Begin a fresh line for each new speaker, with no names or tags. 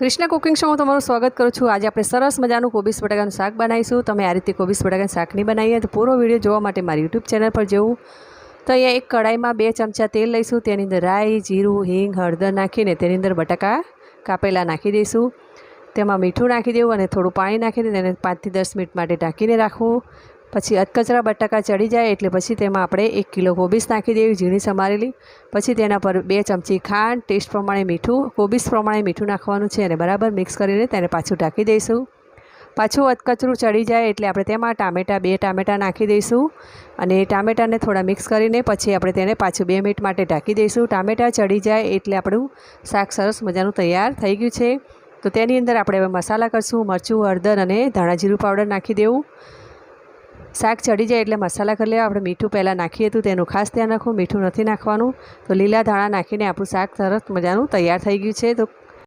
Krishna cooking શોમાં તમારું સ્વાગત કરું છું। આજે આપણે સરસ મજાનું કોબીજ બટાકાનું શાક બનાવીશું। તમે આ રીતે કોબીજ બટાકાનું શાક નહીં બનાવીએ તો પૂરો વિડીયો જોવા માટે મારી યુટ્યુબ ચેનલ પર જવું તો અહીંયા એક કઢાઈમાં 2 ચમચા તેલ લઈશું। તેની અંદર રાઈ, જીરું, હિંગ, હળદર નાખીને તેની અંદર બટાકા કાપેલા નાખી દઈશું। તેમાં મીઠું નાખી દેવું અને થોડું પાણી નાખીને તેને 5 થી 10 મિનિટ માટે ઢાંકીને રાખવું। પછી અધકચરા બટાકા ચડી જાય એટલે પછી તેમાં આપણે 1 કિલો કોબીજ નાખી દેવી, ઝીણી સમારેલી। પછી તેના પર 2 ચમચી ખાંડ, ટેસ્ટ પ્રમાણે મીઠું, કોબીજ પ્રમાણે મીઠું નાખવાનું છે અને બરાબર મિક્સ કરીને તેને પાછું ઢાંકી દઈશું। પાછું અધકચરું ચડી જાય એટલે આપણે તેમાં બે ટામેટાં નાખી દઈશું અને ટામેટાને થોડા મિક્સ કરીને પછી આપણે તેને પાછું 2 મિનિટ માટે ઢાંકી દઈશું। ટામેટાં ચડી જાય એટલે આપણું શાક સરસ મજાનું તૈયાર થઈ ગયું છે। તો તેની અંદર આપણે હવે મસાલા કરશું। મરચું, હળદર અને ધાણા જીરું પાવડર નાખી દેવું। શાક ચડી જાય એટલે મસાલા કરી લેવા। આપણે મીઠું પહેલાં નાખીએ હતું તેનું ખાસ ધ્યાન રાખવું, મીઠું નથી નાખવાનું। તો લીલા ધાણા નાખીને આપણું શાક સરસ મજાનું તૈયાર થઈ ગયું છે। તો